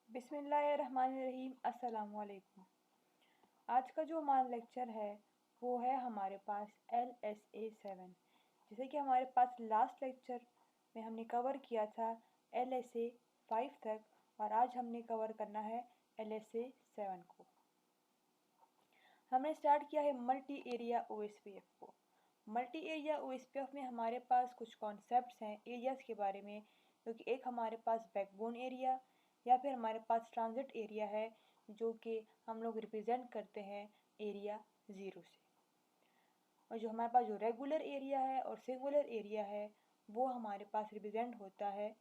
बिस्मिल्लाहिर्रहमानिर्रहीम। अस्सलाम वालेकुम। आज का जो हमारा लेक्चर है वो है हमारे पास LSA 7। जैसे कि हमारे पास लास्ट लेक्चर में हमने कवर किया था LSA 5 तक, और आज हमने कवर करना है LSA 7 को। हमने स्टार्ट किया है मल्टी एरिया OSPF को। मल्टी एरिया OSPF में हमारे पास कुछ कॉन्सेप्ट्स हैं एरियाज़ के बारे में, क्योंकि एक हमारे पास बैकबोन एरिया या फिर हमारे पास ट्रांजिट एरिया है, जो कि हम लोग रिप्रेजेंट करते हैं एरिया 0 से। और जो हमारे पास जो रेगुलर एरिया है और सिंगुलर एरिया है वो हमारे पास रिप्रेजेंट होता है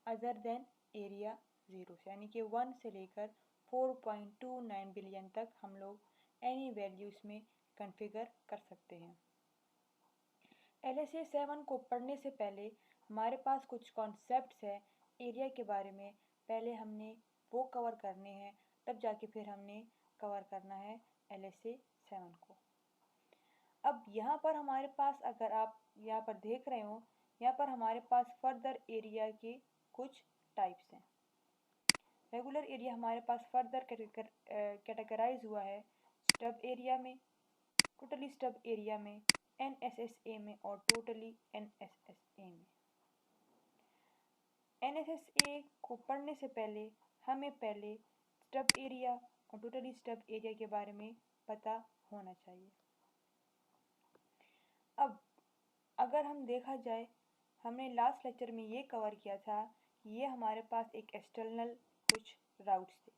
अदर देन एरिया 0 से, यानी कि 1 से लेकर 4.29 बिलियन तक हम लोग एनी वैल्यूज़ में कॉन्फ़िगर कर सकते हैं। LSA 7 को पढ़ने से पहले हमारे पास कुछ कॉन्सेप्ट्स हैं एरिया के बारे में, पहले हमने वो कवर करने हैं, तब जाके फिर हमने कवर करना है LSA 7 को। अब यहाँ पर हमारे पास, अगर आप यहाँ पर देख रहे हो, यहाँ पर हमारे पास फर्दर एरिया के कुछ टाइप्स हैं। रेगुलर एरिया हमारे पास फर्दर कैटेगराइज हुआ है स्टब एरिया में, टोटली स्टब एरिया में, NSSA में और टोटली NSSA में। NSSA को पढ़ने से पहले हमें पहले स्टब एरिया और टोटली स्टब एरिया के बारे में पता होना चाहिए। अब अगर हम देखा जाए, हमने लास्ट लेक्चर में ये कवर किया था कि ये हमारे पास एक एक्सटर्नल कुछ राउट्स थे,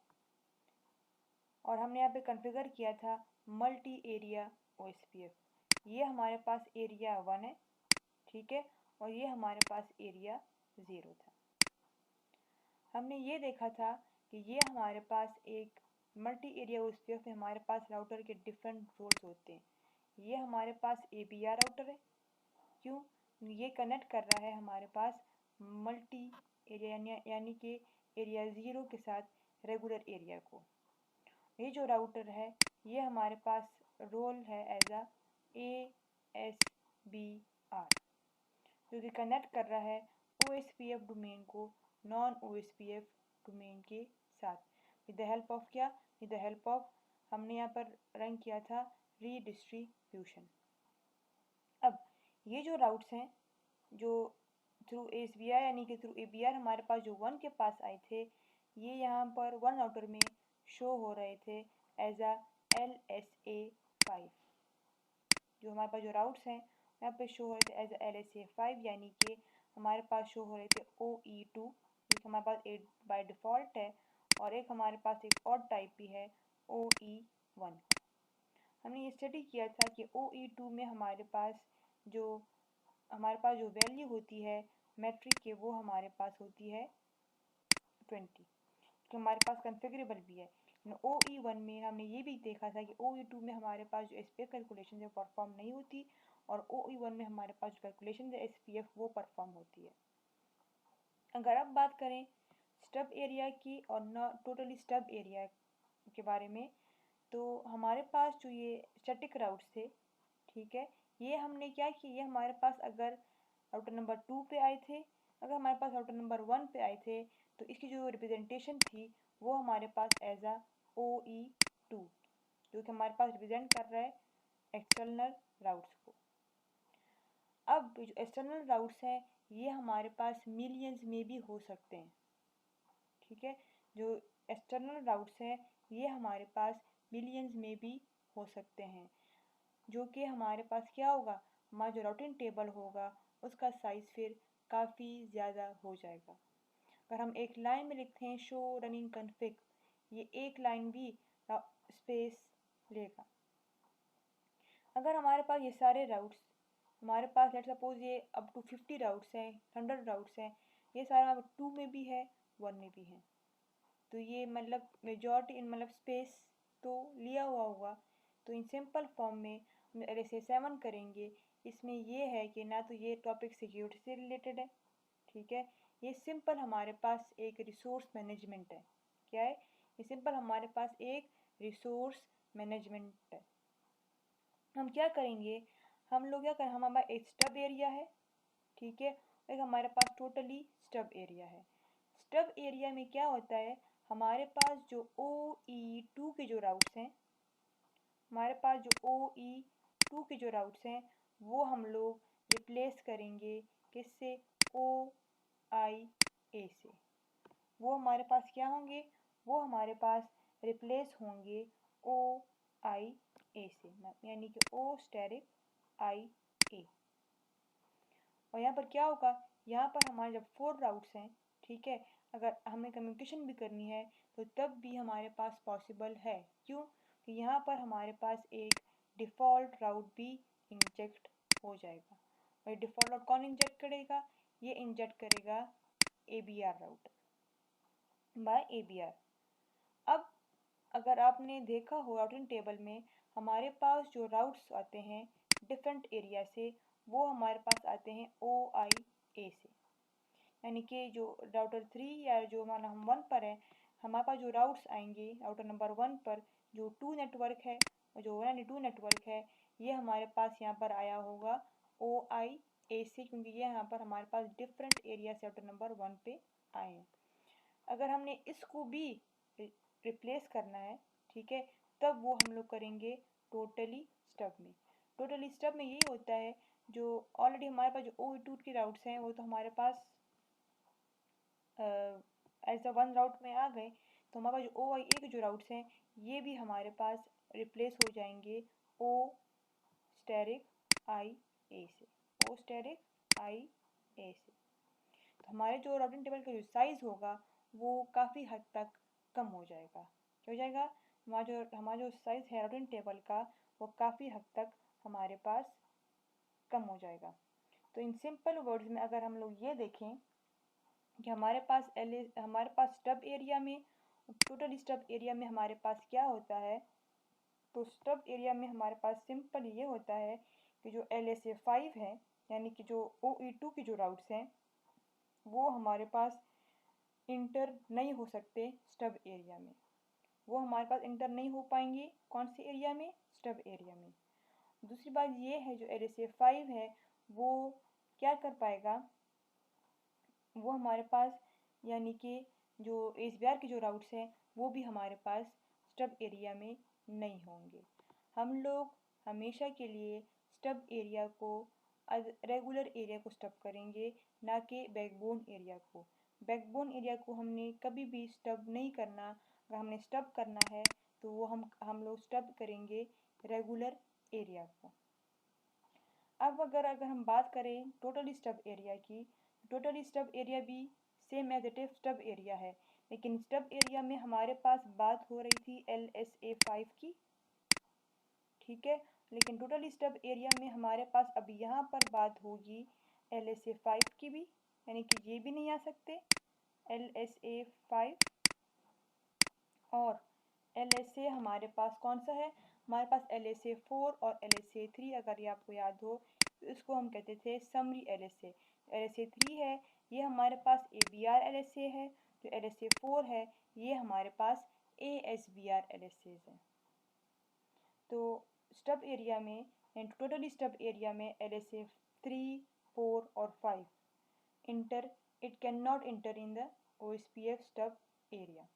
और हमने यहाँ पे कॉन्फ़िगर किया था मल्टी एरिया OSPF। ये हमारे पास एरिया 1 है, ठीक है, और ये हमारे पास एरिया 0 था। हमने ये देखा था कि ये हमारे पास एक मल्टी एरिया OSPF में हमारे पास राउटर के डिफरेंट रोल्स होते हैं। ये हमारे पास ABR राउटर है, क्यों? ये कनेक्ट कर रहा है हमारे पास मल्टी एरिया यानी कि एरिया 0 के साथ रेगुलर एरिया को। ये जो राउटर है ये हमारे पास रोल है एज ASBR, जो कि कनेक्ट कर रहा है OSPF डोमेन को नॉन OSPF डोमेन के साथ, विद द हेल्प ऑफ क्या? विद द हेल्प ऑफ, हमने यहाँ पर रन किया था रीडिस्ट्रीब्यूशन। अब ये जो राउट्स हैं जो थ्रू ASBR यानी कि थ्रू ABR हमारे पास जो 1 के पास आए थे, ये यहाँ पर 1 राउटर में शो हो रहे थे एज LSA 5। जो हमारे पास जो राउट्स हैं यहाँ पे शो हो रहे थे एज LSA 5, यानी कि हमारे पास शो हो रहे थे OE2, जो कि हमारे पास 8 बाय डिफ़ॉल्ट है, और एक हमारे पास एक और टाइप भी है OE1। हमने ये स्टडी किया था कि OE2 में हमारे पास जो वैल्यू होती है मैट्रिक के, वो हमारे पास होती है 20, जो हमारे पास कॉन्फ़िगरेबल भी है। OE1 में हमने ये भी देखा था कि OE2 में हमारे पास जो SPF कैलकुलेशन है परफॉर्म नहीं होती, और OE1 में हमारे पास जो कैलकुलेशन है SPF वो परफॉर्म होती है। अगर आप बात करें स्टब एरिया की और न टोटली स्टब एरिया के बारे में, तो हमारे पास जो ये स्टैटिक राउट्स थे, ठीक है, ये हमने क्या किया, ये हमारे पास अगर राउटर नंबर 2 पे आए थे, अगर हमारे पास राउटर नंबर 1 पे आए थे, तो इसकी जो रिप्रेजेंटेशन थी वो हमारे पास एज OE2, जो कि हमारे पास रिप्रेजेंट कर रहा है एक्सटर्नल राउट्स को। अब जो एक्सटर्नल राउट्स हैं ये हमारे पास मिलियंस में भी हो सकते हैं, ठीक है, जो एक्सटर्नल राउट्स हैं ये हमारे पास मिलियंस में भी हो सकते हैं, जो कि हमारे पास क्या होगा, हमारा जो राउटिंग टेबल होगा उसका साइज़ फिर काफ़ी ज़्यादा हो जाएगा। अगर हम एक लाइन में लिखते हैं शो रनिंग कॉन्फ़िग, ये एक लाइन भी स्पेस लेगा। अगर हमारे पास ये सारे राउट्स, हमारे पास लेट सपोज ये अप टू 50 राउट्स हैं, 100 राउट्स हैं, ये सारा 2 में भी है, 1 में भी है, तो ये मतलब मेजॉरिटी इन मतलब स्पेस तो लिया हुआ होगा। तो इन सिंपल फॉर्म में हम LSA 7 करेंगे, इसमें ये है कि ना तो ये टॉपिक सिक्योरिटी से रिलेटेड है, ठीक है, ये सिंपल हमारे पास एक रिसोर्स मैनेजमेंट है। क्या है ये? सिंपल हमारे पास एक रिसोर्स मैनेजमेंट है। हम क्या करेंगे, हम लोग क्या करें, हमारा एक स्टब एरिया है, ठीक है, एक हमारे पास टोटली स्टब एरिया है। स्टब एरिया में क्या होता है, हमारे पास जो OE2 के जो राउट्स हैं, हमारे पास जो OE2 के जो राउट्स हैं वो हम लोग रिप्लेस करेंगे किससे? OIA से। वो हमारे पास क्या होंगे? वो हमारे पास रिप्लेस होंगे OIA से, यानी कि O स्टेरिक IA। और यहाँ पर क्या होगा? यहाँ पर हमारे जब 4 राउट्स हैं, ठीक है, अगर हमें कम्युनिकेशन भी करनी है तो तब भी हमारे पास पॉसिबल है। क्यों? कि यहाँ पर हमारे पास एक डिफ़ॉल्ट राउट भी इंजेक्ट हो जाएगा। और ये डिफ़ॉल्ट राउट कौन इंजेक्ट करेगा? ये इंजेक्ट करेगा ABR राउटर बाय ABR। अब अगर आपने देखा हो राउटिंग टेबल में, हमारे पास जो राउट्स आते हैं डिफरेंट एरिया से, वो हमारे पास आते हैं OIA से। यानी कि जो राउटर 3 या जो हमारा हम 1 पर है, हमारे पास जो राउट्स आएंगे राउटर नंबर 1 पर, जो 2 नेटवर्क है और जो 192 नेटवर्क है, ये हमारे पास यहाँ पर आया होगा OIA से, क्योंकि ये यहाँ पर हमारे पास डिफरेंट एरिया से राउटर नंबर 1 पे आए हैं। अगर हमने इसको भी रिप्लेस करना है, ठीक है, तब वो हम लोग करेंगे टोटली स्टब में। टोटली स्टब में यही होता है, जो ऑलरेडी हमारे पास जो OE2 के राउट्स हैं वो तो हमारे पास एज अ वन राउट में आ गए, तो हमारे पास जो OIA के जो राउट्स हैं ये भी हमारे पास रिप्लेस हो जाएंगे O स्टेरिक IA से, O स्टेरिक IA से। तो हमारे जो राउटिंग टेबल का जो साइज़ होगा वो काफ़ी हद तक कम हो जाएगा। क्या हो जाएगा? हमारा जो साइज़ है राउटिंग टेबल का वो काफ़ी हद तक हमारे पास कम हो जाएगा। तो इन सिंपल वर्ड्स में अगर हम लोग ये देखें कि हमारे पास स्टब एरिया में, टोटल स्टब एरिया में हमारे पास क्या होता है, तो स्टब एरिया में हमारे पास सिंपल ये होता है कि जो LSA5 है, यानी कि जो OE2 के जो राउट्स हैं वो हमारे पास इंटर नहीं हो सकते स्टब एरिया में। वो हमारे पास इंटर नहीं हो पाएंगे कौन से एरिया में? स्टब एरिया में। दूसरी बात ये है, जो LSA5 है वो क्या कर पाएगा? वो हमारे पास, यानी कि जो SBR के जो राउट्स हैं वो भी हमारे पास स्टब एरिया में नहीं होंगे। हम लोग हमेशा के लिए स्टब एरिया को रेगुलर एरिया को स्टब करेंगे, ना कि बैकबोन एरिया को। बैकबोन एरिया को हमने कभी भी स्टब नहीं करना। अगर हमने स्टब करना है तो वो हम लोग स्टब करेंगे रेगुलर एरिया को। अब अगर हम बात करें टोटल स्टब एरिया की, टोटल स्टब एरिया भी same as it is stub area है, लेकिन स्टब एरिया में हमारे पास बात हो रही थी LSA5 की, ठीक है, लेकिन टोटल स्टब एरिया में हमारे पास अब यहाँ पर बात होगी LSA5 की भी, यानी कि ये भी नहीं आ सकते LSA5। और LSA हमारे पास कौन सा है? हमारे पास LSA4 और LSA3, अगर ये आपको याद हो तो इसको हम कहते थे समरी LSA। LSA3 है ये हमारे पास ABR LSA है, जो LSA4 है ये हमारे पास ASBR LSA है। तो स्टब एरिया में, टोटली स्टब एरिया में LSA3, 4 और 5 it can not enter in the OSPF stub area.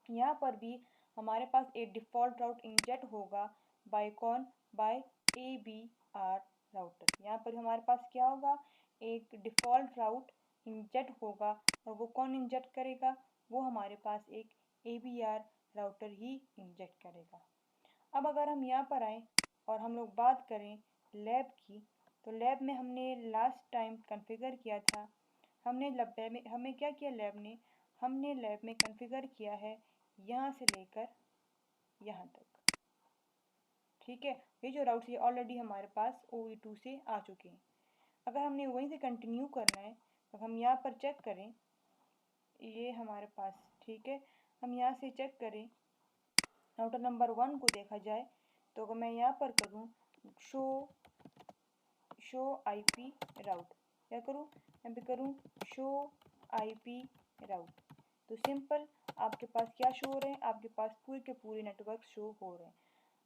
यहाँ पर भी हमारे पास एक डिफ़ॉल्ट राउट इंजेक्ट होगा बाय कौन? By ABR router. यहाँ पर हमारे पास क्या होगा? एक डिफ़ॉल्ट राउट इंजेक्ट होगा, और वो कौन इंजेक्ट करेगा? वो हमारे पास एक ABR राउटर ही इंजेक्ट करेगा। अब अगर हम यहाँ पर आएँ और हम लोग बात करें लैब की, तो लैब में हमने लास्ट टाइम कॉन्फ़िगर किया था। हमें क्या किया लैब ने? हमने लैब में कॉन्फ़िगर किया है यहाँ से लेकर यहाँ तक, ठीक है। ये जो राउट्स ये ऑलरेडी हमारे पास OE2 से आ चुके हैं। अगर हमने वहीं से कंटिन्यू करना है तो हम यहाँ पर चेक करें, ये हमारे पास, ठीक है, हम यहाँ से चेक करें राउटर नंबर 1 को देखा जाए, तो अगर मैं यहाँ पर करूँ शो IP राउट, क्या करूँ? यहाँ पे करूँ शो IP राउट, तो सिंपल आपके पास क्या शो हो रहे हैं? आपके पास पूरे के पूरे नेटवर्क शो हो रहे हैं।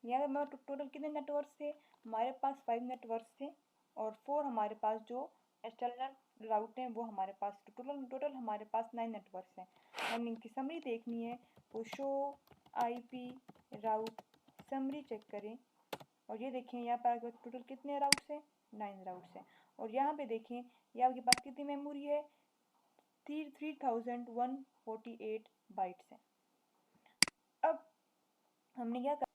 यहाँ पर टोटल कितने नेटवर्क्स थे? हमारे पास 5 नेटवर्क्स थे और 4 हमारे पास जो एक्सटर्नल राउट हैं वो हमारे पास टोटल हमारे पास 9 नेटवर्क्स हैं। हमने इनकी समरी देखनी है तो शो IP राउट समरी चेक करें और ये देखें यहाँ पर आपके टोटल कितने राउट्स हैं, 9 राउट्स हैं। और यहाँ पे देखें ये आपके पास कितनी मेमोरी है, 3148 बाइट्स हैं। अब हमने क्या कर,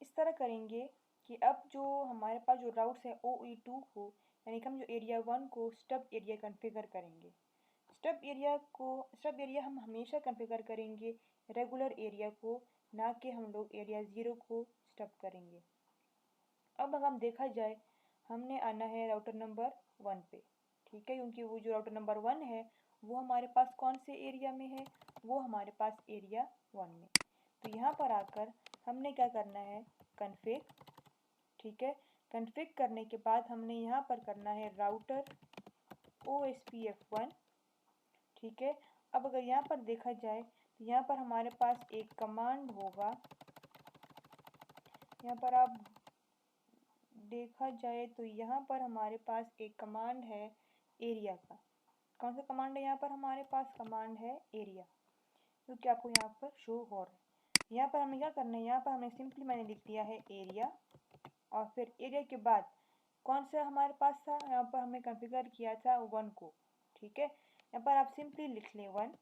इस तरह करेंगे कि अब जो हमारे पास जो राउट्स है OE2 को, यानी कि हम जो एरिया 1 को स्टब एरिया कॉन्फ़िगर करेंगे। स्टब एरिया हम हमेशा कॉन्फ़िगर करेंगे रेगुलर एरिया को, ना कि हम लोग एरिया 0 को स्टब करेंगे। अब अगर हम देखा जाए हमने आना है राउटर नंबर 1 पे, ठीक है, क्योंकि वो जो राउटर नंबर 1 है वो हमारे पास कौन से एरिया में है, वो हमारे पास एरिया 1 में। तो यहाँ पर आकर हमने क्या करना है, कॉन्फ़िग, ठीक है। कॉन्फ़िग करने के बाद हमने यहाँ पर करना है राउटर OSPF1, ठीक है। अब अगर यहाँ पर देखा जाए तो यहाँ पर हमारे पास एक कमांड होगा, यहाँ पर आप देखा जाए तो यहाँ पर हमारे पास एक कमांड है एरिया का। कौन सा कमांड है यहाँ पर हमारे पास, कमांड है एरिया, क्योंकि आपको यहाँ पर शो हो रहा है। यहाँ पर हमें क्या करना है, यहाँ पर हमने सिंपली मैंने लिख दिया है एरिया और फिर एरिया के बाद कौन सा हमारे पास था, यहाँ पर हमने कॉन्फ़िगर किया था 1 को, ठीक है। यहाँ पर आप सिंपली लिख लें 1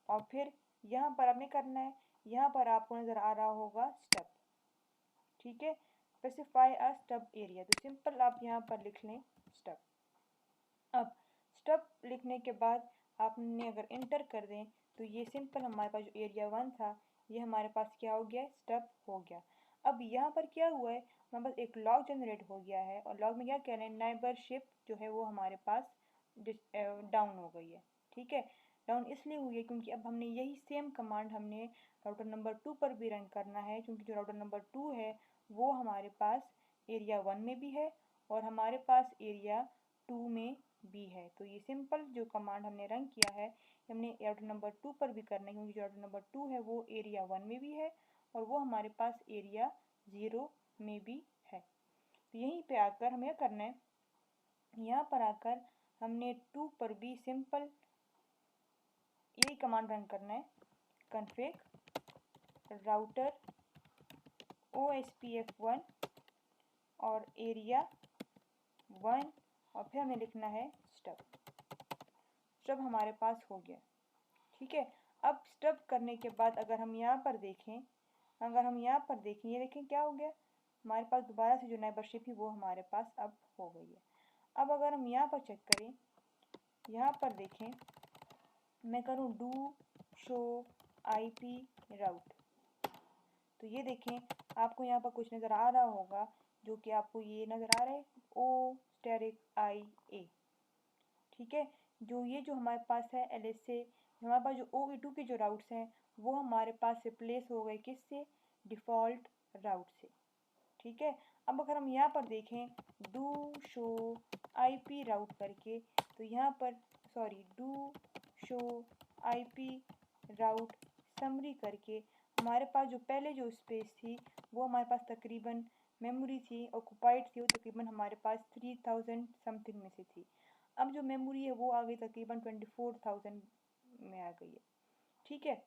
और फिर यहाँ पर आपने करना है, यहाँ पर आपको नज़र आ रहा होगा स्टब, ठीक है, स्पेसिफाई अ स्टब एरिया, तो सिंपल आप यहाँ पर लिख लें स्टब। अब स्टब लिखने के बाद आपने अगर इंटर कर दें तो ये सिंपल हमारे पास जो एरिया 1 था ये हमारे पास क्या हो गया, स्टब हो गया। अब यहाँ पर क्या हुआ है, हमारे पास एक लॉग जनरेट हो गया है और लॉग में क्या कह रहे हैं, नेबरशिप जो है वो हमारे पास डाउन हो गई है, ठीक है। डाउन इसलिए हुई है क्योंकि अब हमने यही सेम कमांड हमने राउटर नंबर 2 पर भी रन करना है, क्योंकि जो राउटर नंबर 2 है वो हमारे पास एरिया 1 में भी है और हमारे पास एरिया 2 में भी है। तो ये सिंपल जो कमांड हमने रन किया है हमने राउटर नंबर 2 पर भी करना है, क्योंकि जो राउटर नंबर 2 है वो एरिया 1 में भी है और वो हमारे पास एरिया 0 में भी है। तो यहीं पे आकर हमें क्या करना है, यहाँ पर आकर हमने 2 पर भी सिंपल यही कमांड रन करना है, कॉन्फ़िग राउटर OSPF1 और एरिया 1 और फिर हमें लिखना है स्टब। स्टब हमारे पास हो गया, ठीक है। अब स्टब करने के बाद अगर हम यहाँ पर देखें, ये देखें क्या हो गया, हमारे पास दोबारा से जो नेबरशिप थी वो हमारे पास अब हो गई है। अब अगर हम यहाँ पर चेक करें, यहाँ पर देखें, मैं करूँ डू शो IP राउट, तो ये देखें आपको यहाँ पर कुछ नज़र आ रहा होगा, जो कि आपको ये नज़र आ रहा है O*IA, ठीक है। जो ये जो हमारे पास है LSA, हमारे पास जो OE2 के जो राउट्स हैं वो हमारे पास रिप्लेस हो गए किससे, डिफ़ॉल्ट राउट से, ठीक है। अब अगर हम यहाँ पर देखें डू शो IP राउट करके, तो यहाँ पर do show IP route summary करके हमारे पास जो पहले जो स्पेस थी वो हमारे पास तकरीबन मेमोरी थी ऑक्यूपाइड थी, वो तकरीबन हमारे पास 3000 समथिंग में से थी। अब जो मेमोरी है वो आ गई तकरीबन 24,000 में आ गई है, ठीक है।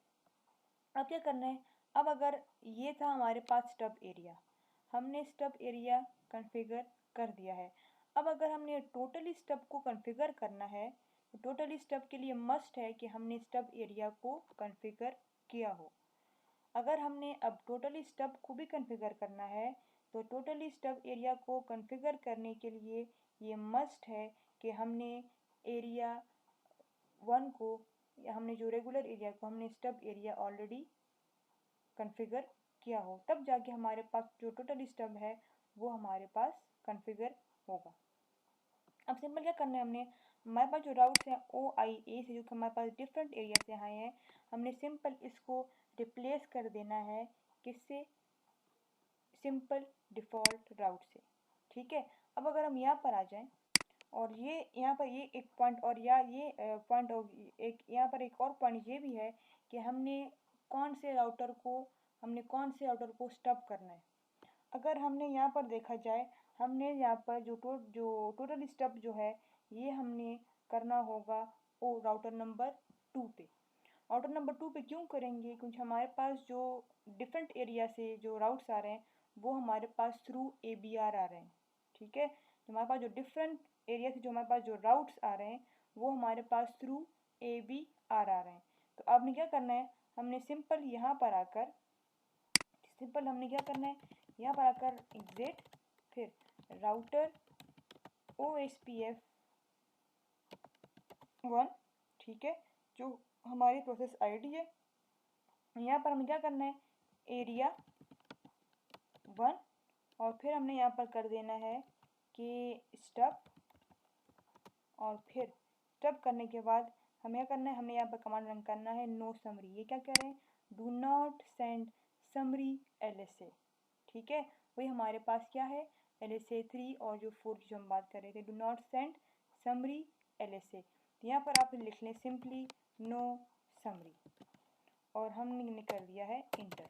अब क्या करना है, अब अगर ये था हमारे पास स्टब एरिया, हमने स्टब एरिया कॉन्फ़िगर कर दिया है। अब अगर हमने टोटली स्टब को कॉन्फ़िगर करना है तो टोटली स्टब के लिए मस्ट है कि हमने स्टब एरिया को कॉन्फ़िगर किया हो। अगर हमने अब टोटली स्टब को भी कॉन्फ़िगर करना है तो टोटली स्टब एरिया को कॉन्फ़िगर करने के लिए ये मस्ट है कि हमने एरिया 1 को, हमने जो रेगुलर एरिया को हमने स्टब एरिया ऑलरेडी कॉन्फ़िगर किया हो, तब जाके हमारे पास जो टोटल स्टब है वो हमारे पास कॉन्फ़िगर होगा। अब सिंपल क्या करना है, हमारे पास जो राउट्स हैं OIA से जो कि हमारे पास डिफरेंट एरिया से आए हैं, हमने सिंपल इसको रिप्लेस कर देना है किससे, सिंपल डिफ़ॉल्ट राउट से, ठीक है। अब अगर हम यहाँ पर आ जाएं और ये यहाँ पर ये एक पॉइंट और या ये पॉइंट एक यहाँ पर एक और पॉइंट ये भी है कि हमने कौन से राउटर को स्टब करना है। अगर हमने यहाँ पर देखा जाए, हमने यहाँ पर जो टोटल स्टब जो है ये हमने करना होगा राउटर नंबर 2 पे। राउटर नंबर 2 पे क्यों करेंगे? क्योंकि हमारे पास जो डिफरेंट एरिया से जो राउट्स आ रहे हैं वो हमारे पास थ्रू ABR आ रहे हैं। ठीक है, तो हमारे पास जो डिफरेंट एरिया से जो हमारे पास जो राउट्स आ रहे हैं वो हमारे पास थ्रू ABR आ रहे हैं। तो आपने क्या करना है, हमने सिंपल यहाँ पर आकर एग्जिट, फिर राउटर OSPF 1, ठीक है, जो हमारी प्रोसेस आईडी है। यहाँ पर हमें क्या करना है, एरिया 1, और फिर हमने यहाँ पर कर देना है कि स्टब, और फिर स्टब करने के बाद हमें क्या करना है, हमने यहाँ पर कमांड रन करना है नो समरी। ये क्या कह रहे हैं, do not send summary LSA। ठीक है, वही हमारे पास क्या है, LSA 3 और जो 4 की जो हम बात कर रहे थे, do not send summary LSA। तो यहाँ पर आप लिख लें सिंपली नो समरी, और हमने कर दिया है इंटर।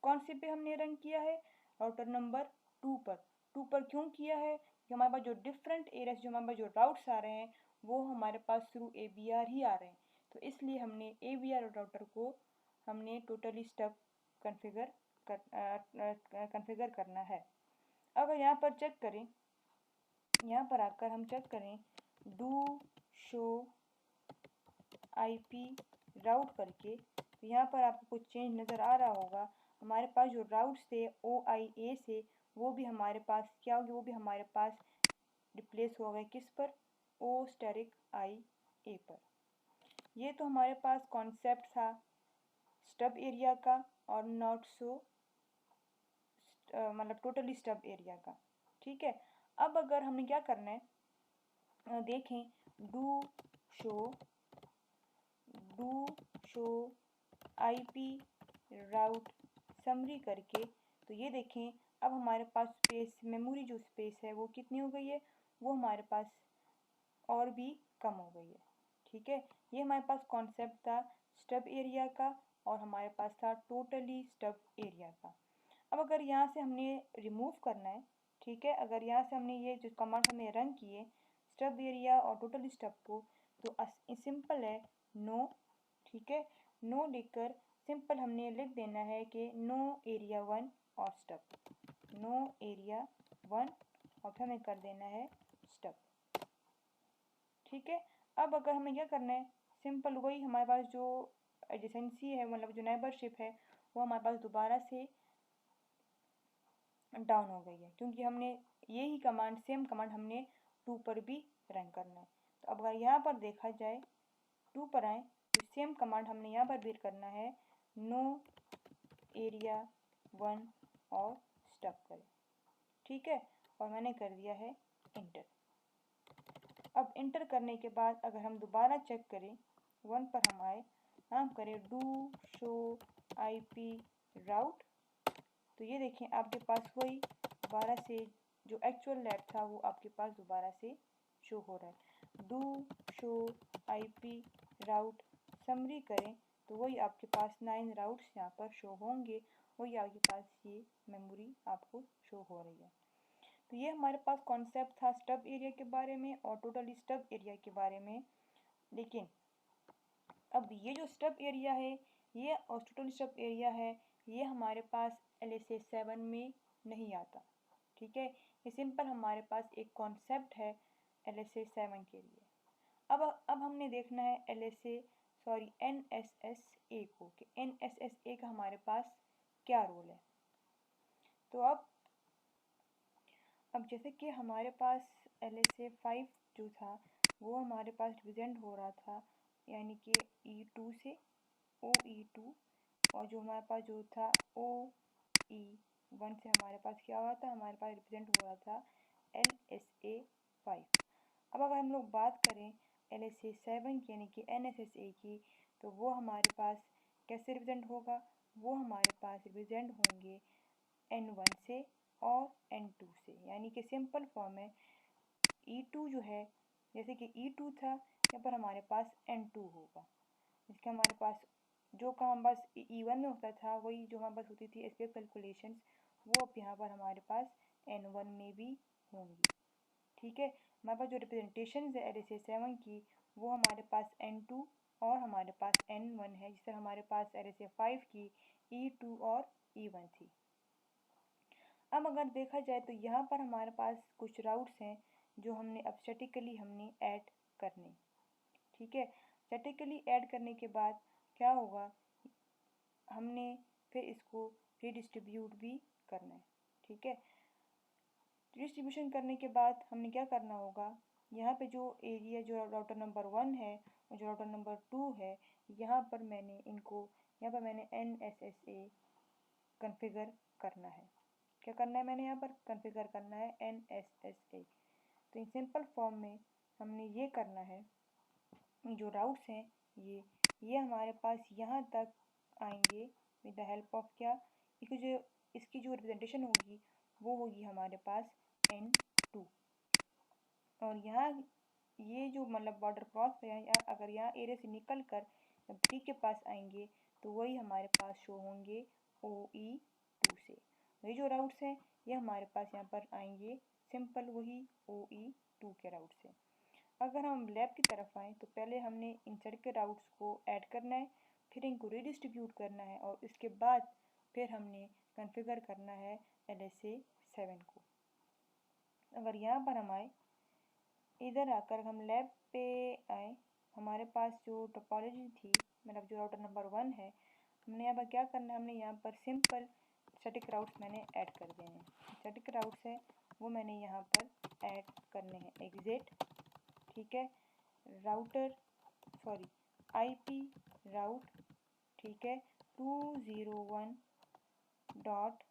कौन से पे हमने रन किया है, राउटर नंबर 2 पर। 2 पर क्यों किया है, कि हमारे पास जो डिफरेंट एरियाज, जो हमारे पास जो राउट्स आ रहे हैं वो हमारे पास थ्रू ABR ही आ रहे हैं, तो इसलिए हमने ABR राउटर को हमने टोटली स्टब कॉन्फ़िगर करना है। अगर यहाँ पर चेक करें, यहाँ पर आकर हम चेक करें डू शो IP राउट करके, तो यहाँ पर आपको कुछ चेंज नज़र आ रहा होगा। हमारे पास जो राउट्स थे OIA से, वो भी हमारे पास क्या हो गए, वो भी हमारे पास रिप्लेस हो गए किस पर, O*IA पर। ये तो हमारे पास कॉन्सेप्ट था स्टब एरिया का, और नॉट सो मतलब टोटली स्टब एरिया का। ठीक है, अब अगर हमें क्या करना है, देखें do show IP route summary करके, तो ये देखें अब हमारे पास स्पेस, मेमोरी जो स्पेस है वो कितनी हो गई है, वो हमारे पास और भी कम हो गई है। ठीक है, ये हमारे पास कॉन्सेप्ट था स्टब एरिया का, और हमारे पास था टोटली स्टब एरिया का। अब अगर यहाँ से हमने रिमूव करना है, ठीक है, अगर यहाँ से हमने ये जो कमांड हमने रन किए स्टब एरिया और टोटली स्टब को, तो सिंपल है नो। ठीक है, नो लिखकर सिंपल हमने लिख देना है कि नो एरिया 1 और स्टब, नो एरिया 1, और फिर हमें कर देना है स्टब। ठीक है, अब अगर हमें क्या करना है, सिंपल वही हमारे पास जो एडजेसेंसी है, मतलब जो नेबरशिप है, वो हमारे पास दोबारा से डाउन हो गई है, क्योंकि हमने यही कमांड, सेम कमांड हमने 2 पर भी रन करना है। तो अब अगर यहाँ पर देखा जाए 2 पर आए, तो सेम कमांड हमने यहाँ पर भी करना है नो एरिया 1 और स्टब करें। ठीक है, और मैंने कर दिया है इंटर। अब इंटर करने के बाद अगर हम दोबारा चेक करें 1 पर हम आए, हम करें डू शो IP राउट, तो ये देखें आपके पास वही दोबारा से जो एक्चुअल लैब था वो आपके पास दोबारा से शो हो रहा है। Do show IP route summary करें, तो वही आपके पास 9 राउट्स यहाँ पर शो होंगे, वही आपके पास ये मेमोरी आपको शो हो रही है। तो ये हमारे पास कॉन्सेप्ट था स्टब एरिया के बारे में और टोटली स्टब एरिया के बारे में। लेकिन अब ये जो स्टब एरिया है, ये और टोटली स्टब एरिया है, ये हमारे पास LSA 7 में नहीं आता। ठीक है, ये सिंपल हमारे पास एक कॉन्सेप्ट है LSA 7 के लिए। अब हमने देखना है NSSA को, कि NSSA का हमारे पास क्या रोल है। तो अब जैसे कि हमारे पास LSA 5 जो था वो हमारे पास रिप्रेजेंट हो रहा था, यानी कि E2 से OE2, और जो हमारे पास जो था OE1 से हमारे पास क्या हुआ था, हमारे पास रिप्रेजेंट हो रहा था LSA 5। अब अगर हम लोग बात करें LSA 7 की, यानी कि NSSA की, तो वो हमारे पास कैसे रिप्रेजेंट होगा, वो हमारे पास रिप्रेजेंट होंगे N1 से और N2 से, यानी कि सिंपल फॉर्म में E2 जो है, जैसे कि E2 था, यहाँ पर हमारे पास N2 होगा। इसका हमारे पास जो काम बस E1 में होता था, वही जो हमारे पास होती थी एसपीएफ कैलकुलेशंस, वो अब यहाँ पर हमारे पास N1 में भी होंगी। ठीक है, हमारे पास जो रिप्रेजेंटेशन है LSA7 की वो हमारे पास N2 और हमारे पास N1 है, जिससे हमारे पास LSA5 की E2 और E1 थी। अब अगर देखा जाए तो यहाँ पर हमारे पास कुछ राउट्स हैं जो हमने अब स्टैटिकली हमने ऐड करने, ठीक है। स्टैटिकली ऐड करने के बाद क्या होगा, हमने फिर इसको रीडिस्ट्रीब्यूट भी करना है, ठीक है। डिस्ट्रीब्यूशन करने के बाद हमने क्या करना होगा, यहाँ पे जो एरिया जो राउटर नंबर 1 है और जो राउटर नंबर 2 है, यहाँ पर मैंने NSSA कॉन्फ़िगर करना है। क्या करना है, मैंने यहाँ पर कॉन्फ़िगर करना है NSSA। तो इन सिंपल फॉर्म में हमने ये करना है, जो राउट्स हैं ये हमारे पास यहाँ तक आएंगे विद द हेल्प ऑफ क्या, इसकी जो रिप्रेजेंटेशन होगी वो होगी हमारे पास N2। और यहाँ ये जो मतलब बॉर्डर क्रॉस है, अगर यहाँ एरिया से निकल कर जब 3 के पास आएंगे तो वही हमारे पास शो होंगे OE2 से। वही जो राउट्स हैं ये हमारे पास यहाँ पर आएंगे सिंपल वही OE2 के राउट से। अगर हम लैब की तरफ आएँ तो पहले हमने इन सड़क के राउट्स को ऐड करना है, फिर इनको रीडिस्ट्रीब्यूट करना है और इसके बाद फिर हमने कॉन्फ़िगर करना है LSA7 को। अगर यहाँ पर हम आए, इधर आकर हम लैब पे आए, हमारे पास जो टोपोलॉजी थी मतलब जो राउटर नंबर 1 है, हमने यहाँ पर क्या करना है, हमने यहाँ पर सिंपल स्टैटिक राउट्स मैंने ऐड कर देने हैं। स्टैटिक राउट्स है वो मैंने यहाँ पर ऐड करने हैं। एग्जिट, ठीक है, IP राउट, ठीक है, 201 डॉट,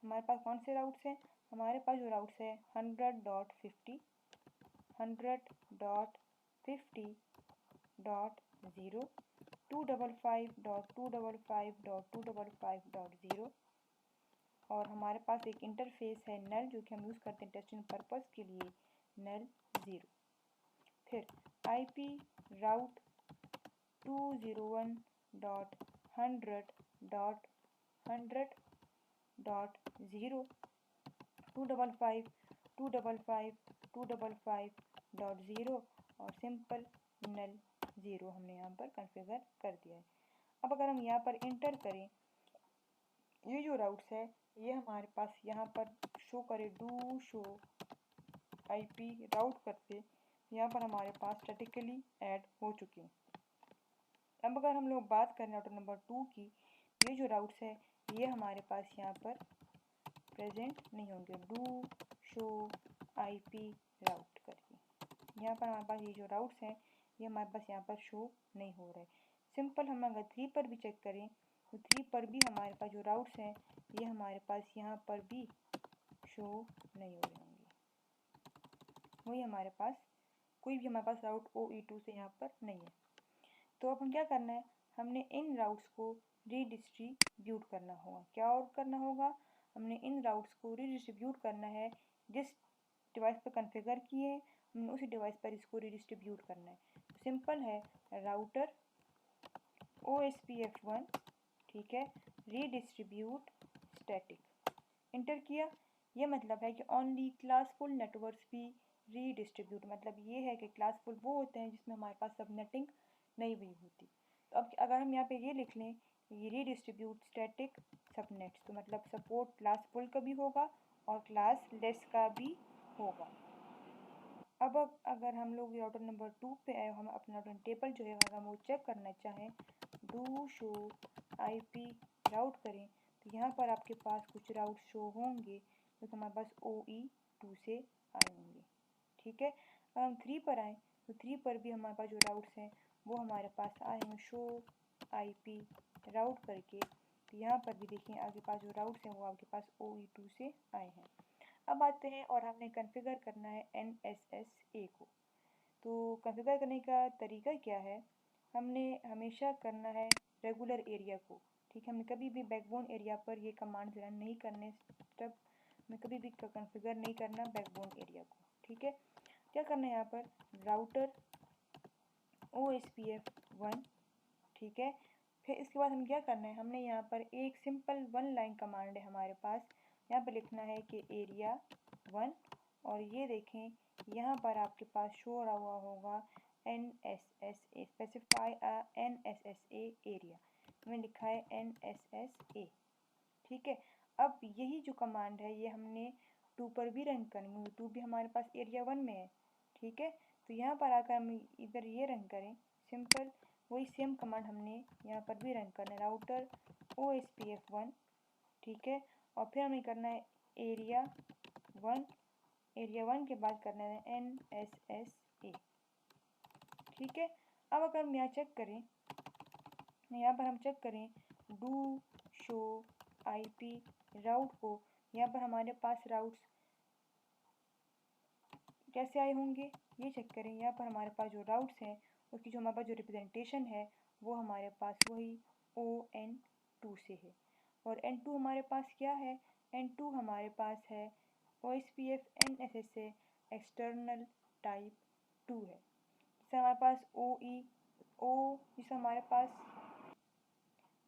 हमारे पास कौन से राउट्स हैं, हमारे पास जो राउट्स है 100.50 100.50.0 255.255.255.0 और हमारे पास एक इंटरफेस है नल जो कि हम यूज़ करते हैं टेस्टिंग पर्पस के लिए, नल 0। फिर IP राउट 201.100.100.0 255.255.255.0 और सिंपल नल 0 हमने यहाँ पर कॉन्फ़िगर कर दिया है। अब अगर हम यहाँ पर इंटर करें, ये जो राउट्स है ये हमारे पास यहाँ पर शो करे डू शो IP राउट करके यहाँ पर हमारे पास स्टैटिकली ऐड हो चुके हैं। अब अगर हम लोग बात करें राउटर नंबर 2 की, ये जो राउट्स है ये हमारे पास यहाँ पर प्रेजेंट नहीं होंगे, डू शो IP राउट करके यहाँ पर हमारे पास ये जो राउट्स हैं ये हमारे पास यहाँ पर शो नहीं हो रहे। सिंपल हम अगर 3 पर भी चेक करें तो 3 पर भी हमारे पास जो राउट्स हैं ये हमारे पास यहाँ पर भी शो नहीं हो रहे होंगे, वही हमारे पास कोई भी हमारे पास राउट OE2 से यहाँ पर नहीं है। तो अब हम क्या करना है, हमने इन राउट्स को रीडिस्ट्रीब्यूट करना होगा। क्या और करना होगा, हमने इन राउट्स को रीडिस्ट्रीब्यूट करना है, जिस डिवाइस पर कॉन्फ़िगर किए हैं हमने उसी डिवाइस पर इसको रीडिस्ट्रीब्यूट करना है। तो सिंपल है, राउटर OSPF1, ठीक है, रीडिस्ट्रीब्यूट स्टैटिक, इंटर किया। ये मतलब है कि ओनली क्लासफुल नेटवर्क्स भी रीडिस्ट्रीब्यूट, मतलब ये है कि क्लासफुल वो होते हैं जिसमें हमारे पास सबनेटिंग नहीं हुई होती। तो अब अगर हम यहाँ पे ये लिख लें, ये रीडिस्ट्रीब्यूट स्टैटिक सबनेट्स, तो मतलब सपोर्ट क्लासफुल का भी होगा और क्लास लेस का भी होगा। अब अगर हम लोग राउटर नंबर 2 पे आए, हम अपना राउटर टेबल जो है अगर हम वो चेक करना चाहें, डू शो IP राउट करें तो यहाँ पर आपके पास कुछ राउट शो होंगे जो हमारे पास OE2 से आए होंगे, ठीक है। अगर हम 3 पर आएँ तो 3 पर भी हमारे पास जो राउट्स हैं वो हमारे पास आए हैं शो IP राउट करके। तो यहाँ पर भी देखिए आपके पास जो राउट्स हैं वो आपके पास OE2 से आए हैं। अब आते हैं और हमने कॉन्फ़िगर करना है NSSA को। तो कॉन्फ़िगर करने का तरीका क्या है, हमने हमेशा करना है रेगुलर एरिया को, ठीक है। हमने कभी भी बैकबोन एरिया पर ये कमांड रन नहीं करने, तब हमें कभी भी कॉन्फ़िगर नहीं करना बैकबोन एरिया को, ठीक है। क्या करना है यहाँ पर, राउटर OSPF1, ठीक है। फिर इसके बाद हम क्या करना है, हमने यहाँ पर एक सिंपल 1 लाइन कमांड है हमारे पास, यहाँ पर लिखना है कि एरिया 1 और ये देखें यहाँ पर आपके पास शो हो रहा होगा NSSA, स्पेसिफाई NSSA एरिया, में लिखा है NSSA। ठीक है, अब यही जो कमांड है ये हमने 2 पर भी रन करनी है, 2 भी हमारे पास एरिया 1 में है। ठीक है, तो यहाँ पर आकर हम इधर ये रन करें, सिंपल वही सेम कमांड हमने यहाँ पर भी रन करना है, राउटर OSPF1। ठीक है, और फिर हमें करना है एरिया 1, एरिया 1 के बाद करना है NSSA। ठीक है, अब अगर हम यहाँ चेक करें, यहाँ पर हम चेक करें डू शो IP राउट को, यहाँ पर हमारे पास राउट्स कैसे आए होंगे ये चेक करें। यहाँ पर हमारे पास जो राउट्स हैं उसकी जो हमारे पास जो रिप्रेजेंटेशन है वो हमारे पास वही ON2 से है। और N2 हमारे पास क्या है, N2 हमारे पास है OSPF NSSA एक्सटर्नल टाइप 2 है। जिससे हमारे पास जिससे हमारे पास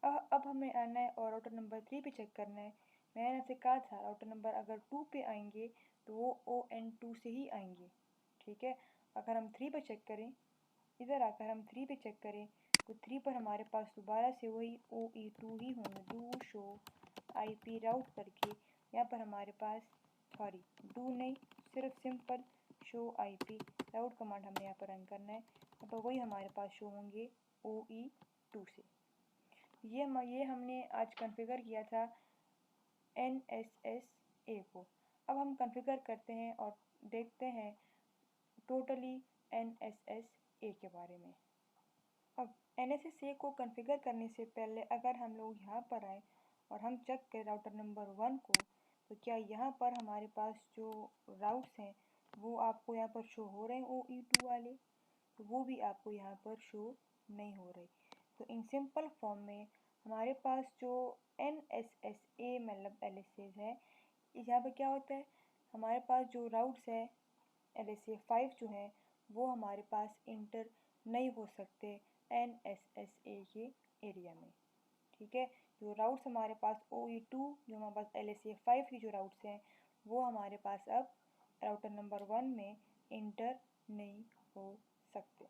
अब हमें आना है और राउटर नंबर 3 पे चेक करना है। मैंने आपसे कहा था राउटर नंबर अगर 2 पे आएंगे तो वो ON2 से ही आएंगे। ठीक है, अगर हम 3 पे चेक करें, इधर आकर हम 3 पे चेक करें तो 3 पर हमारे पास दोबारा से वही OE2 ही होंगे। डू शो IP राउट करके यहाँ पर हमारे पास डू नहीं, सिर्फ सिंपल शो IP राउट कमांड हमने यहाँ पर रन करना है। यहाँ पर वही हमारे पास शो होंगे OE2 से। ये हमने आज कॉन्फ़िगर किया था NSSA को। अब हम कॉन्फ़िगर करते हैं और देखते हैं टोटली NSSA के बारे में। अब NSSA को कॉन्फ़िगर करने से पहले अगर हम लोग यहाँ पर आए और हम चेक करें राउटर नंबर 1 को, तो क्या यहाँ पर हमारे पास जो राउट्स हैं वो आपको यहाँ पर शो हो रहे हैं OE2 वाले, तो वो भी आपको यहाँ पर शो नहीं हो रहे। तो इन सिंपल फॉर्म में हमारे पास जो NSSA मतलब LSAs है, यहाँ पर क्या होता है, हमारे पास जो राउट्स है LSA 5 जो है वो हमारे पास इंटर नहीं हो सकते NSSA के एरिया में। ठीक है, जो राउट्स हमारे पास OE2 जो हमारे पास LSA 5 की जो राउट्स हैं वो हमारे पास अब राउटर नंबर 1 में इंटर नहीं हो सकते।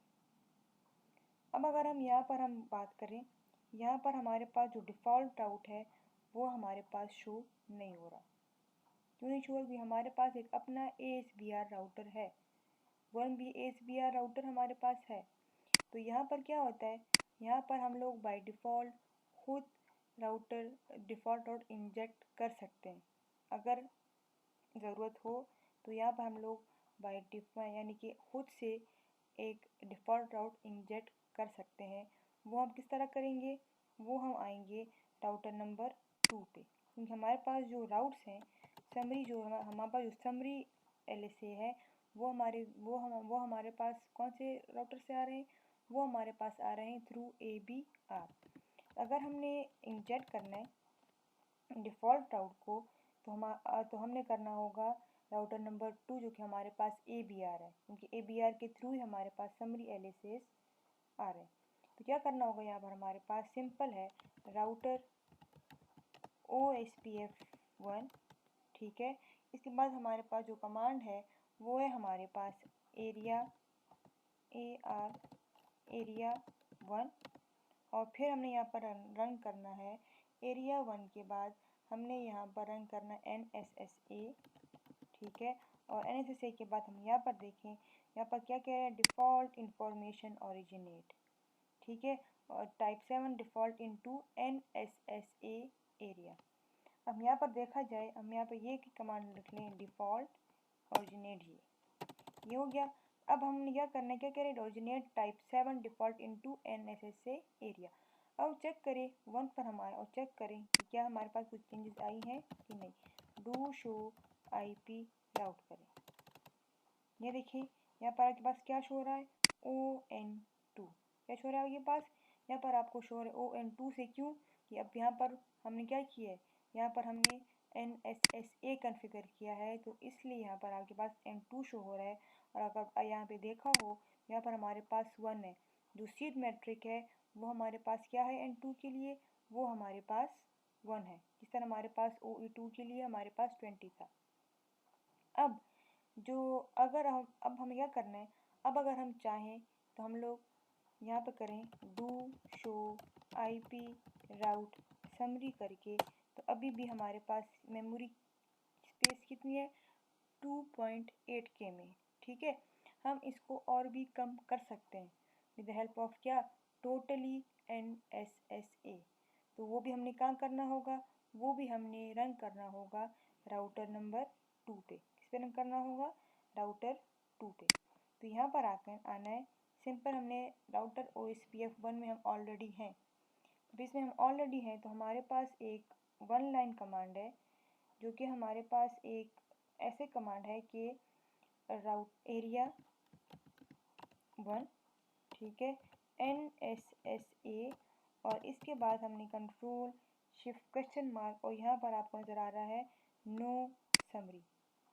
अब अगर हम यहाँ पर हम बात करें, यहाँ पर हमारे पास जो डिफ़ॉल्ट राउट है वो हमारे पास शो नहीं हो रहा। क्यों नहीं शो हो रहा? हमारे पास एक अपना ASBR राउटर है, 1B ASBR राउटर हमारे पास है। तो यहाँ पर क्या होता है, यहाँ पर हम लोग बाय डिफ़ॉल्ट खुद राउटर डिफ़ॉल्ट राउट इंजेक्ट कर सकते हैं। अगर ज़रूरत हो तो यहाँ पर हम लोग बाय डिफ़ॉल्ट यानी कि खुद से एक डिफ़ॉल्ट राउट इंजेक्ट कर सकते हैं। वो हम किस तरह करेंगे, वो हम आएंगे राउटर नंबर 2 पे, क्योंकि हमारे पास जो राउट्स हैं समरी जो हमारे पास जो समरी LSA है वो हमारे पास कौन से राउटर से आ रहे हैं, वो हमारे पास आ रहे हैं थ्रू ABR। अगर हमने इंजेक्ट करना है डिफ़ॉल्ट राउट को तो हमने करना होगा राउटर नंबर 2 जो कि हमारे पास ABR है, क्योंकि ABR के थ्रू ही हमारे पास समरी LSAs आ रहे हैं। तो क्या करना होगा, यहाँ पर हमारे पास सिंपल है राउटर OSPF1। ठीक है, इसके बाद हमारे पास जो कमांड है वो है हमारे पास एरिया एरिया 1, और फिर हमने यहाँ पर रन करना है एरिया 1 के बाद हमने यहाँ पर रन करना NSSA। ठीक है, और NSSA के बाद हम यहाँ पर देखें, यहाँ पर क्या कह रहे हैं, डिफ़ॉल्ट इंफॉर्मेशन ओरिजिनेट। ठीक है, और type 7 default into NSSA area. अब यहाँ पर देखा जाए, हम यहाँ पर ये की कमांड लिख लें डिफ़ॉल्ट ओरिजिनेट, ये हो गया। अब हमने क्या करना है, क्या कह रहे हैं, originate type 7 default into NSSA area. अब चेक करें 1 पर हमारा और चेक करें कि क्या हमारे पास कुछ चेंजेस आई हैं कि नहीं। डू शो IP राउट करें, ये देखिए यहाँ पर आपके पास क्या शो हो रहा है, ON2। क्या शो हो रहा है आपके पास, यहाँ पर आपको शो हो रहा है ON2 से। क्यों कि अब यहाँ पर हमने क्या किया है, यहाँ पर हमने NSSA कॉन्फ़िगर किया है, तो इसलिए यहाँ पर आपके पास N2 शो हो रहा है। और अगर यहाँ पे देखा हो, यहाँ पर हमारे पास 1 है, जो सीड मेट्रिक है वो हमारे पास क्या है N2 के लिए, वो हमारे पास 1 है। जिस तरह हमारे पास OE2 के लिए हमारे पास 20 था। अब जो अगर हम अब हमें क्या करना है, अब अगर हम चाहें तो हम लोग यहाँ पे करें do show IP route summary करके, तो अभी भी हमारे पास मेमोरी स्पेस कितनी है, 2.8 K में। ठीक है, हम इसको और भी कम कर सकते हैं विद द हेल्प ऑफ क्या, टोटली NSSA। तो वो भी हमने काम करना होगा, वो भी हमने रन करना होगा राउटर नंबर 2 पे। किस पे रन करना होगा, राउटर 2 पे। तो यहाँ पर आकर आना है, सिंपल हमने राउटर OSPF 1 में हम ऑलरेडी हैं, तो इसमें हम ऑलरेडी हैं तो हमारे पास एक वन लाइन कमांड है, जो कि हमारे पास एक ऐसे कमांड है कि राउट एरिया 1, ठीक है, NSSA, और इसके बाद हमने कंट्रोल शिफ्ट क्वेश्चन मार्क, और यहाँ पर आपको नज़र आ रहा है नो समरी।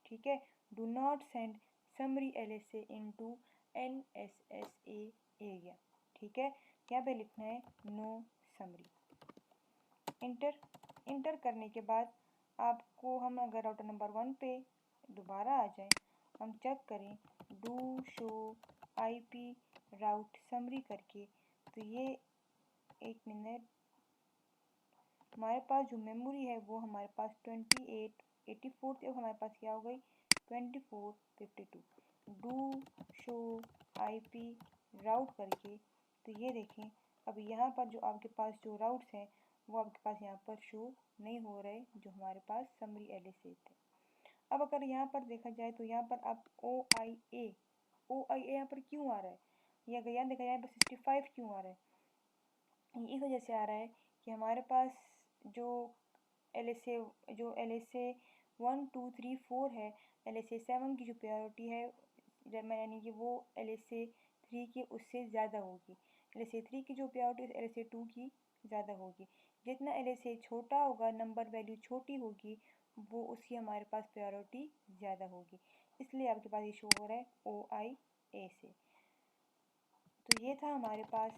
ठीक है, do not send summary LSA into NSSA area. ठीक है, यहाँ पे लिखना है नो समरी। इंटर करने के बाद आपको हम अगर राउटर नंबर 1 पे दोबारा आ जाए, हम चेक करें do show IP route summary करके, तो ये एक मिनट, हमारे पास जो मेमोरी है वो हमारे पास 2884 थी, अब हमारे पास क्या हो गई 2452। डू शो IP राउट करके, तो ये देखें अब यहाँ पर जो आपके पास जो राउट्स हैं वो आपके पास यहाँ पर शो नहीं हो रहे, जो हमारे पास समरी LSA थे। अब अगर यहाँ पर देखा जाए तो यहाँ पर अब OIA यहाँ पर क्यों आ रहा है, या अगर यहाँ देखा जाए यहाँ पर 65 क्यों आ रहा है, इस वजह से आ रहा है कि हमारे पास जो LSA 1 2 3 4 है, LSA 7 की जो प्रायोरिटी है यानी कि वो LSA 3 की उससे ज़्यादा होगी, LSA 3 की जो प्रायोरिटी है LSA 2 की ज़्यादा होगी। जितना LSA छोटा होगा, नंबर वैल्यू छोटी होगी, वो उसकी हमारे पास प्रायोरिटी ज़्यादा होगी, इसलिए आपके पास ये शो हो रहा है OIA से। तो ये था हमारे पास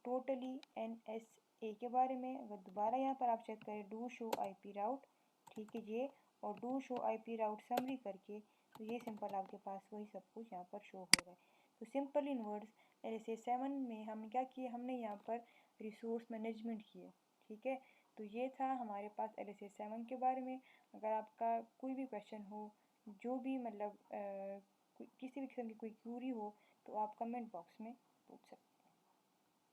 टोटली NSA के बारे में। अगर दोबारा यहाँ पर आप चेक करें डू शो IP राउट, ठीक है ये, और do show IP route summary करके, तो ये सिंपल आपके पास वही सब कुछ यहाँ पर शो हो रहा है। तो सिंपल इन वर्ड्स LSA 7 में हमने क्या किया, हमने यहाँ पर रिसोर्स मैनेजमेंट किया। ठीक है, तो ये था हमारे पास LSA 7 के बारे में। अगर आपका कोई भी क्वेश्चन हो, जो भी मतलब किसी भी किस्म की कोई क्यूरी हो, तो आप कमेंट बॉक्स में पूछ सकते हैं।